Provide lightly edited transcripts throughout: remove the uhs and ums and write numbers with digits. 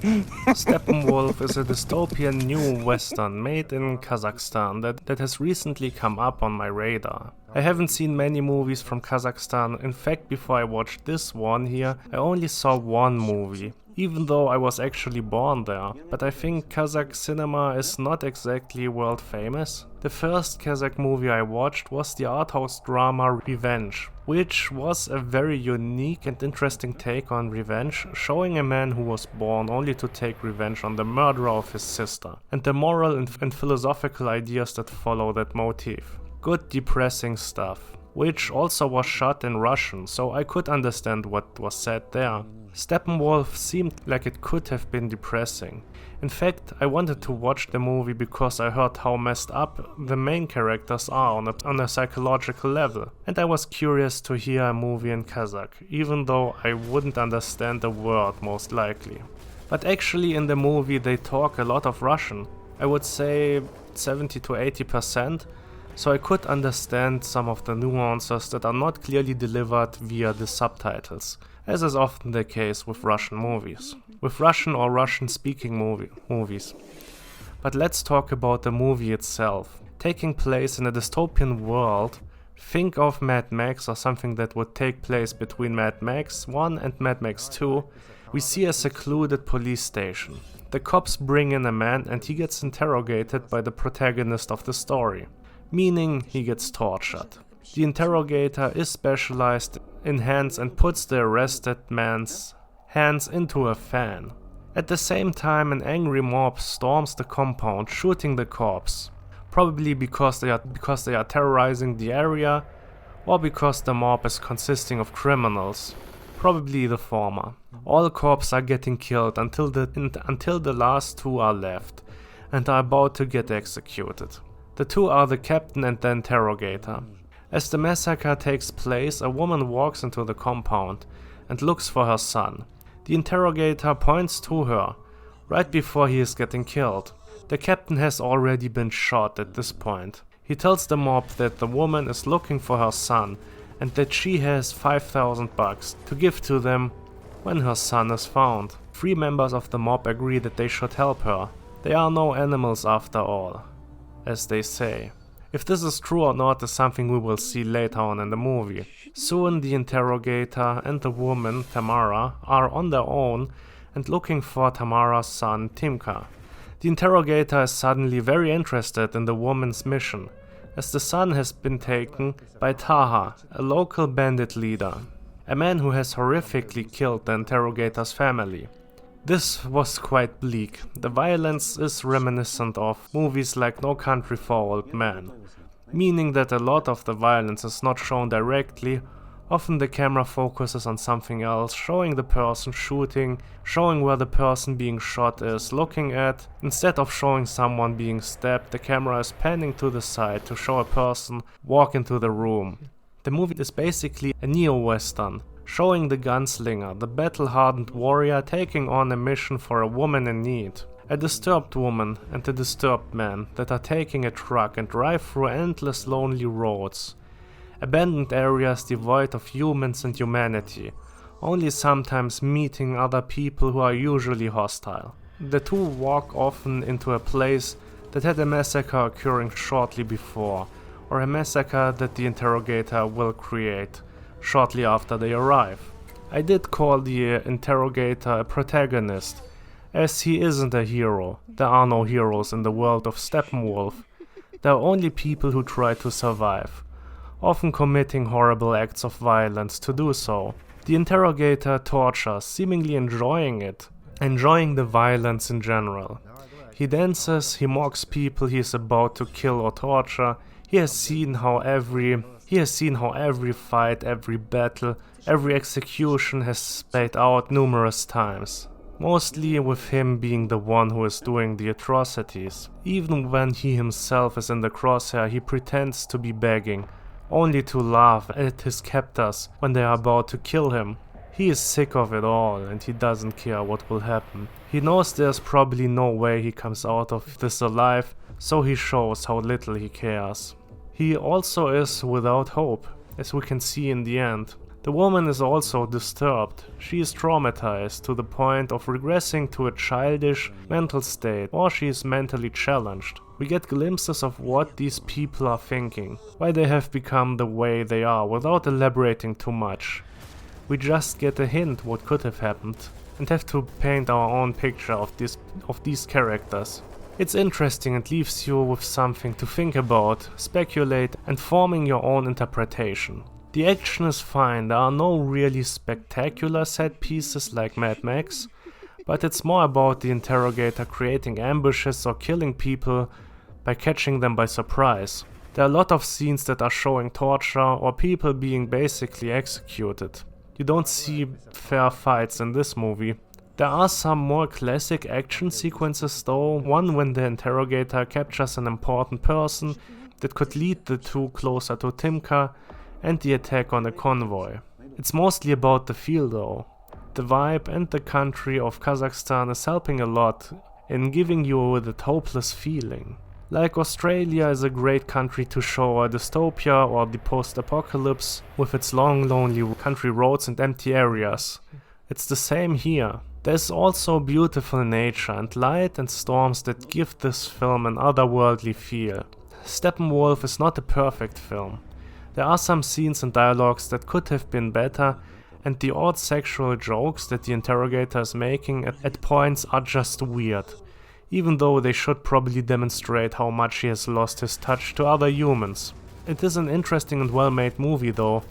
Steppenwolf is a dystopian new western made in Kazakhstan that has recently come up on my radar. I haven't seen many movies from Kazakhstan. In fact, before I watched this one here, I only saw one movie, even though I was actually born there. But I think Kazakh cinema is not exactly world famous. The first Kazakh movie I watched was the arthouse drama Revenge, which was a very unique and interesting take on revenge, showing a man who was born only to take revenge on the murderer of his sister, and the moral and philosophical ideas that follow that motif. Good depressing stuff, which also was shot in Russian, so I could understand what was said there. Steppenwolf seemed like it could have been depressing. In fact, I wanted to watch the movie because I heard how messed up the main characters are on a psychological level, and I was curious to hear a movie in Kazakh, even though I wouldn't understand a word most likely. But actually in the movie they talk a lot of Russian, I would say 70 to 80%, so I could understand some of the nuances that are not clearly delivered via the subtitles, as is often the case with Russian movies, with Russian or Russian-speaking movies. But let's talk about the movie itself. Taking place in a dystopian world, think of Mad Max or something that would take place between Mad Max 1 and Mad Max 2. We see a secluded police station. The cops bring in a man and he gets interrogated by the protagonist of the story, meaning he gets tortured. The interrogator is specialized in hands and puts the arrested man's hands into a fan. At the same time, an angry mob storms the compound, shooting the cops, probably because they are terrorizing the area, or because the mob is consisting of criminals, probably the former. All cops are getting killed until the last two are left and are about to get executed. The two are the captain and the interrogator. As the massacre takes place, a woman walks into the compound and looks for her son. The interrogator points to her, right before he is getting killed. The captain has already been shot at this point. He tells the mob that the woman is looking for her son and that she has $5,000 to give to them when her son is found. 3 members of the mob agree that they should help her. They are no animals after all, as they say. If this is true or not is something we will see later on in the movie. Soon the interrogator and the woman, Tamara, are on their own and looking for Tamara's son, Timka. The interrogator is suddenly very interested in the woman's mission, as the son has been taken by Taha, a local bandit leader, a man who has horrifically killed the interrogator's family. This was quite bleak. The violence is reminiscent of movies like No Country for Old Men, meaning that a lot of the violence is not shown directly. Often the camera focuses on something else, showing the person shooting, showing where the person being shot is looking at. Instead of showing someone being stabbed, the camera is panning to the side to show a person walk into the room. The movie is basically a neo-western, showing the gunslinger, the battle-hardened warrior taking on a mission for a woman in need. A disturbed woman and a disturbed man that are taking a truck and drive through endless lonely roads. Abandoned areas devoid of humans and humanity, only sometimes meeting other people who are usually hostile. The two walk often into a place that had a massacre occurring shortly before, or a massacre that the interrogator will create shortly after they arrive. I did call the interrogator a protagonist, as he isn't a hero. There are no heroes in the world of Steppenwolf. There are only people who try to survive, often committing horrible acts of violence to do so. The interrogator tortures, seemingly enjoying it, enjoying the violence in general. He dances, he mocks people he is about to kill or torture. He has seen how every fight, every battle, every execution has played out numerous times. Mostly with him being the one who is doing the atrocities. Even when he himself is in the crosshair, he pretends to be begging, only to laugh at his captors when they are about to kill him. He is sick of it all and he doesn't care what will happen. He knows there's probably no way he comes out of this alive, so he shows how little he cares. He also is without hope, as we can see in the end. The woman is also disturbed. She is traumatized to the point of regressing to a childish mental state, or she is mentally challenged. We get glimpses of what these people are thinking, why they have become the way they are, without elaborating too much. We just get a hint what could have happened, and have to paint our own picture of these characters. It's interesting and leaves you with something to think about, speculate, and forming your own interpretation. The action is fine, there are no really spectacular set pieces like Mad Max, but it's more about the interrogator creating ambushes or killing people by catching them by surprise. There are a lot of scenes that are showing torture or people being basically executed. You don't see fair fights in this movie. There are some more classic action sequences though, one when the interrogator captures an important person that could lead the two closer to Timka, and the attack on a convoy. It's mostly about the feel though. The vibe and the country of Kazakhstan is helping a lot in giving you that hopeless feeling. Like Australia is a great country to show a dystopia or the post-apocalypse with its long lonely country roads and empty areas. It's the same here. There's also beautiful nature and light and storms that give this film an otherworldly feel. Steppenwolf is not a perfect film. There are some scenes and dialogues that could have been better, and the odd sexual jokes that the interrogator is making at points are just weird, even though they should probably demonstrate how much he has lost his touch to other humans. It is an interesting and well-made movie though,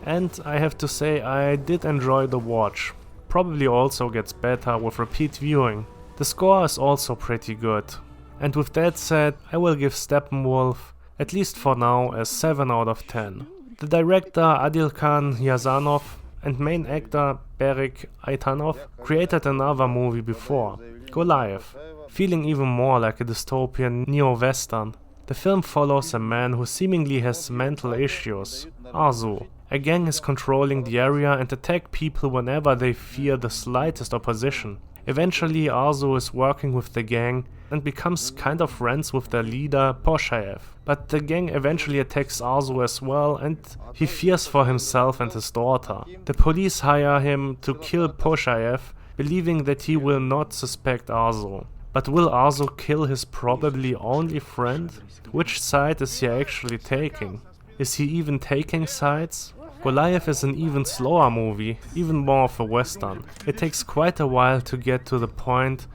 and I have to say I did enjoy the watch. Probably also gets better with repeat viewing. The score is also pretty good. And with that said, I will give Steppenwolf, at least for now, a 7 out of 10. The director Adilkan Yazanov and main actor Berik Aitanov created another movie before, Goliath, feeling even more like a dystopian neo-western. The film follows a man who seemingly has mental issues, Arzu. A gang is controlling the area and attack people whenever they fear the slightest opposition. Eventually Arzu is working with the gang and becomes kind of friends with their leader Poshaev. But the gang eventually attacks Arzu as well and he fears for himself and his daughter. The police hire him to kill Poshaev, believing that he will not suspect Arzu. But will Arzu kill his probably only friend? Which side is he actually taking? Is he even taking sides? Goliath is an even slower movie, even more of a western. It takes quite a while to get to the point,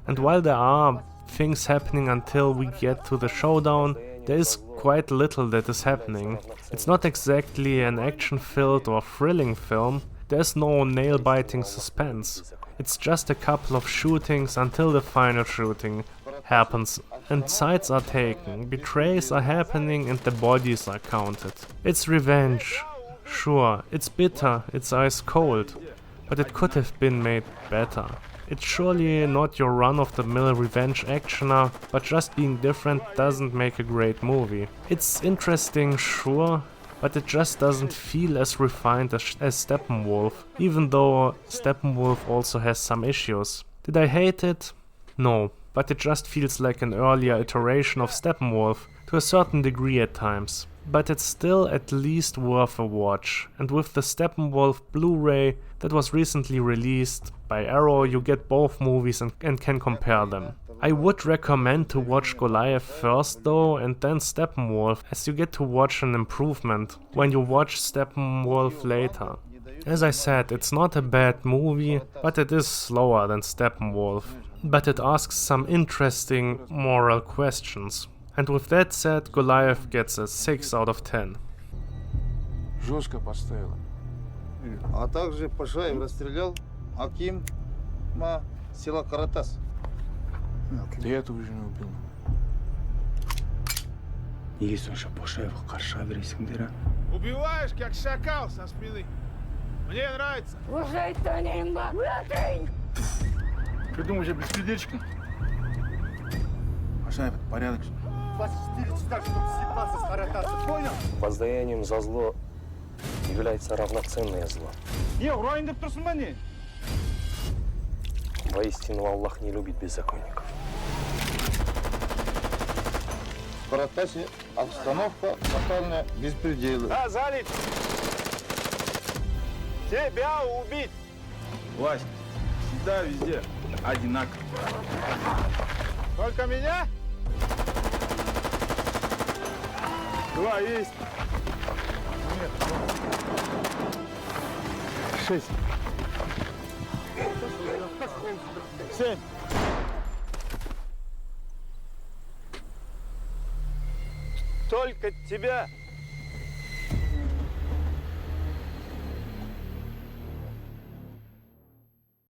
and while there are things happening until we get to the showdown, there is quite little that is happening. It's not exactly an action-filled or thrilling film, there's no nail-biting suspense. It's just a couple of shootings until the final shooting happens, and sides are taken, betrays are happening and the bodies are counted. It's revenge. Sure, it's bitter, it's ice cold, but it could have been made better. It's surely not your run-of-the-mill revenge actioner, but just being different doesn't make a great movie. It's interesting, sure, but it just doesn't feel as refined as Steppenwolf, even though Steppenwolf also has some issues. Did I hate it? No, but it just feels like an earlier iteration of Steppenwolf, to a certain degree at times. But it's still at least worth a watch, and with the Steppenwolf Blu-ray that was recently released by Arrow, you get both movies and can compare them. I would recommend to watch Goliath first though, and then Steppenwolf, as you get to watch an improvement when you watch Steppenwolf later. As I said, it's not a bad movie, but it is slower than Steppenwolf. But it asks some interesting moral questions. And with that said, Goliath gets a 6 out of 10. Жестко поставила. А также Пашаев расстрелял Акима села Каратас. Ты этого же не убил. Неге сонша Пашаевға қарсы шыға бересіңдер, а? Убиваешь, как шакал со спины. Мне нравится. Ты думаешь, я беспредельщик? Пашаев, это порядок. Вас стелится так, чтобы съебаться с Каратаса, понял? Воздаянием за зло является равноценное зло. Не, ұрайын деп тұрсың ба не? Воистину Аллах не любит беззаконников. В Каратасе обстановка тотальная беспредела. Да, залить. Тебя убить! Вась, всегда везде одинаково. Только меня? 2 есть. 6. 7. Только тебя!